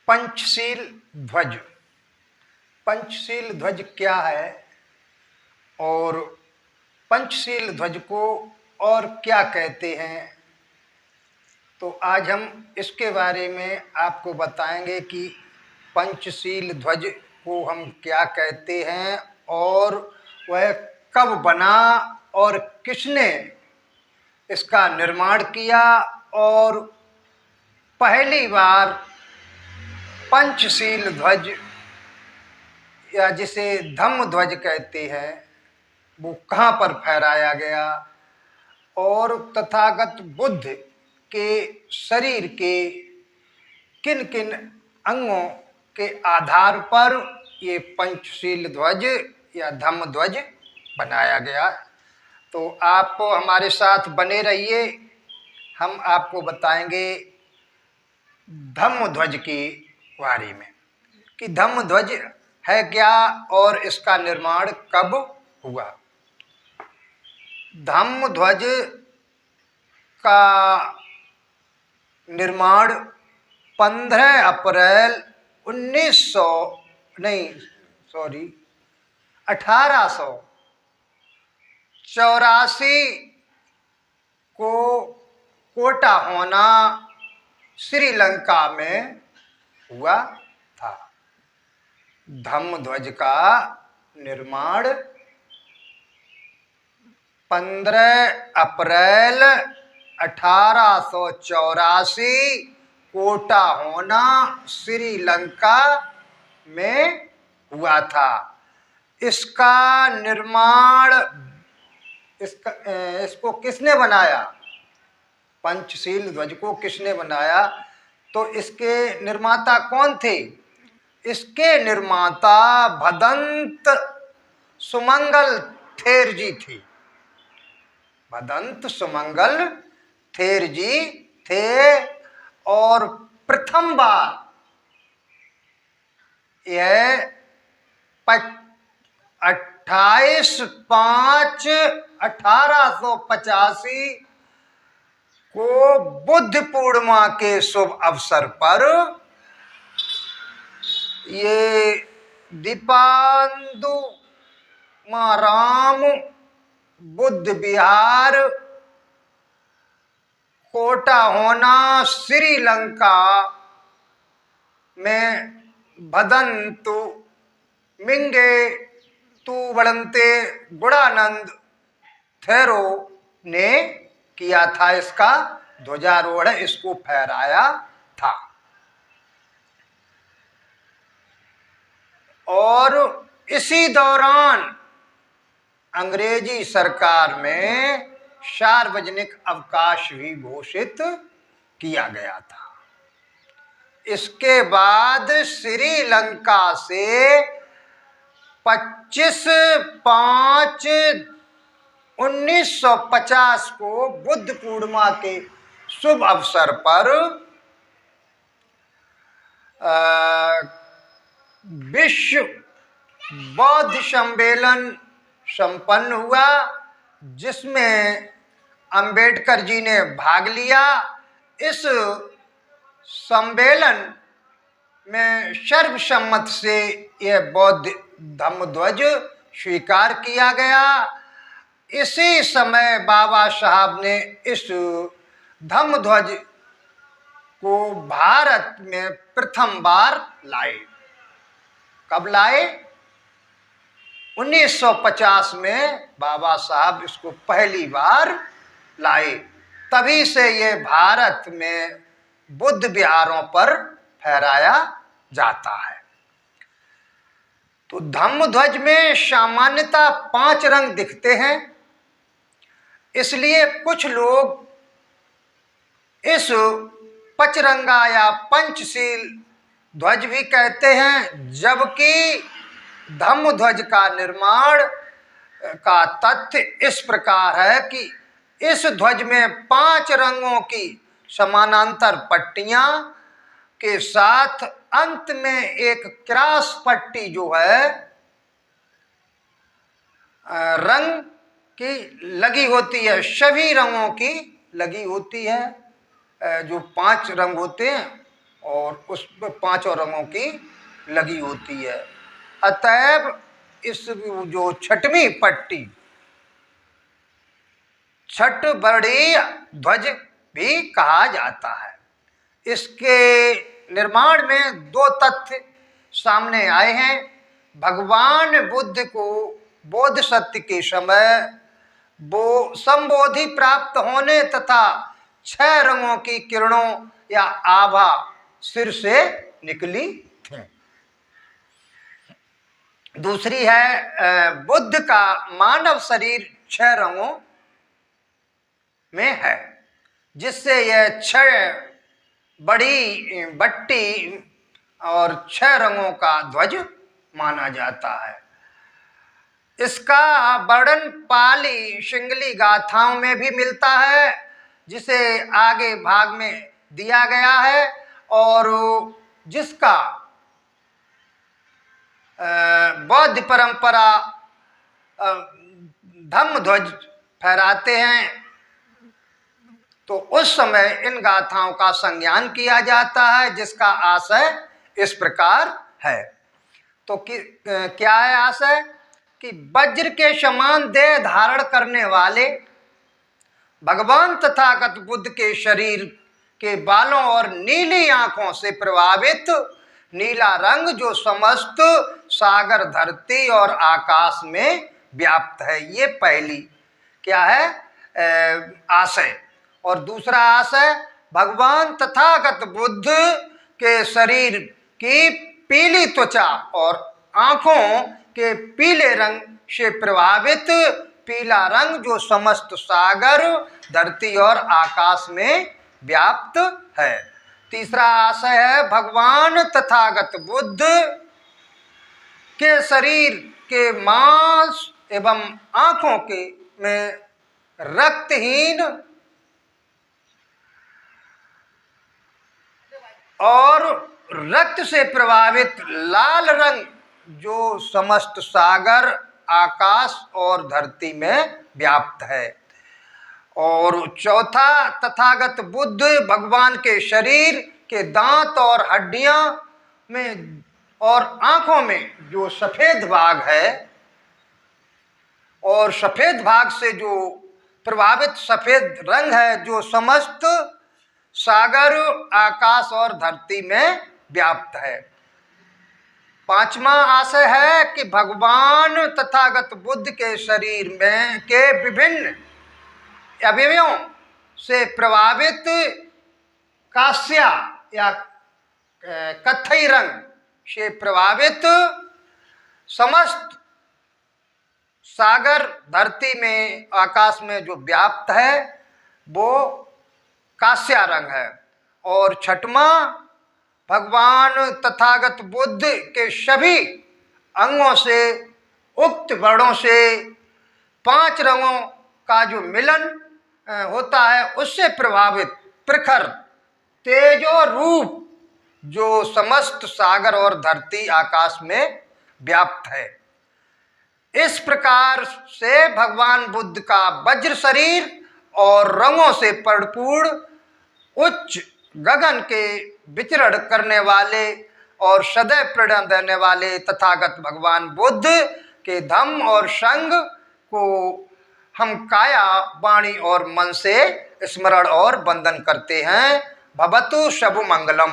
पंचशील ध्वज। पंचशील ध्वज क्या है और पंचशील ध्वज को और क्या कहते हैं, तो आज हम इसके बारे में आपको बताएंगे कि पंचशील ध्वज को हम क्या कहते हैं और वह कब बना और किसने इसका निर्माण किया और पहली बार पंचशील ध्वज या जिसे धम्म ध्वज कहते हैं वो कहाँ पर फहराया गया और तथागत बुद्ध के शरीर के किन किन अंगों के आधार पर ये पंचशील ध्वज या धम्म ध्वज बनाया गया। तो आप हमारे साथ बने रहिए, हम आपको बताएंगे धम्म ध्वज के बारे में कि धम्म ध्वज है क्या और इसका निर्माण कब हुआ। धम्म ध्वज का निर्माण 15 अप्रैल 1884 को कोटाहोना श्रीलंका में हुआ था। धम्म ध्वज का निर्माण 15 अप्रैल 1884 कोटाहोना श्रीलंका में हुआ था। इसका निर्माण इसको किसने बनाया, पंचशील ध्वज को किसने बनाया, तो इसके निर्माता कौन थे। इसके निर्माता भदंत सुमंगल थेर जी थे। भदंत सुमंगल थेर जी थे और प्रथम बार यह 28/5/1885 को बुद्ध पूर्णिमा के शुभ अवसर पर ये दीपांदु माराम बुद्ध विहार कोटाहोना श्रीलंका में भदंतु मिंगे तुवड़ंते गुणानंद थेरो ने किया था। इसका ध्वजारोहण, इसको फहराया था। और इसी दौरान अंग्रेजी सरकार में सार्वजनिक अवकाश भी घोषित किया गया था। इसके बाद श्रीलंका से 25/5/1950 को बुद्ध पूर्णिमा के शुभ अवसर पर विश्व बौद्ध सम्मेलन संपन्न हुआ, जिसमें अंबेडकर जी ने भाग लिया। इस सम्मेलन में सर्वसम्मत से यह बौद्ध धम्म ध्वज स्वीकार किया गया। इसी समय बाबा साहब ने इस धम्म ध्वज को भारत में प्रथम बार लाए। कब लाए? 1950 में बाबा साहब इसको पहली बार लाए। तभी से ये भारत में बुद्ध विहारों पर फहराया जाता है। तो धम्म ध्वज में सामान्यतः 5 रंग दिखते हैं, इसलिए कुछ लोग इस पचरंगा या पंचशील ध्वज भी कहते हैं, जबकि धम्म ध्वज का निर्माण का तथ्य इस प्रकार है कि इस ध्वज में 5 रंगों की समानांतर पट्टियां के साथ अंत में एक क्रॉस पट्टी जो है रंग की लगी होती है, सभी रंगों की लगी होती है। जो 5 रंग होते हैं और उस पर 5 रंगों की लगी होती है। अतएव इस जो छठवीं पट्टी छठ वर्णीय ध्वज भी कहा जाता है। इसके निर्माण में 2 तथ्य सामने आए हैं। भगवान बुद्ध को बोध सत्य के समय वो संबोधि प्राप्त होने तथा 6 रंगों की किरणों या आभा सिर से निकली थी। दूसरी है बुद्ध का मानव शरीर 6 रंगों में है, जिससे यह 6 बड़ी बट्टी और 6 रंगों का ध्वज माना जाता है। इसका वर्णन पाली सिंगली गाथाओं में भी मिलता है, जिसे आगे भाग में दिया गया है, और जिसका बौद्ध परंपरा धम्म ध्वज फहराते हैं, तो उस समय इन गाथाओं का संज्ञान किया जाता है, जिसका आशय इस प्रकार है। तो क्या है आशय? कि वज्र के समान देह धारण करने वाले भगवान तथागत बुद्ध के शरीर के बालों और नीली आंखों से प्रभावित नीला रंग जो समस्त सागर, धरती और आकाश में व्याप्त है, ये पहली क्या है आशय। और दूसरा आशय, भगवान तथागत बुद्ध के शरीर की पीली त्वचा और आंखों के पीले रंग से प्रभावित पीला रंग जो समस्त सागर, धरती और आकाश में व्याप्त है। तीसरा आशय है, भगवान तथागत बुद्ध के शरीर के मांस एवं आंखों के में रक्तहीन और रक्त से प्रभावित लाल रंग जो समस्त सागर, आकाश और धरती में व्याप्त है। और चौथा, तथागत बुद्ध भगवान के शरीर के दांत और हड्डियां में और आंखों में जो सफेद भाग है और सफेद भाग से जो प्रभावित सफेद रंग है जो समस्त सागर, आकाश और धरती में व्याप्त है। पांचवा आशय है कि भगवान तथागत बुद्ध के शरीर में के विभिन्न अवयवों से प्रभावित कांस्य या कत्थई रंग से प्रभावित समस्त सागर, धरती में, आकाश में जो व्याप्त है वो कांस्य रंग है। और छठवां, भगवान तथागत बुद्ध के सभी अंगों से उक्त वर्णों से 5 रंगों का जो मिलन होता है उससे प्रभावित प्रखर तेजो रूप जो समस्त सागर और धरती, आकाश में व्याप्त है। इस प्रकार से भगवान बुद्ध का वज्र शरीर और रंगों से परिपूर्ण उच्च गगन के विचरण करने वाले और सदैव प्रेरणा देने वाले तथागत भगवान बुद्ध के धम्म और संग को हम काया, वाणी और मन से स्मरण और वंदन करते हैं। भवतु शुभ मंगलम।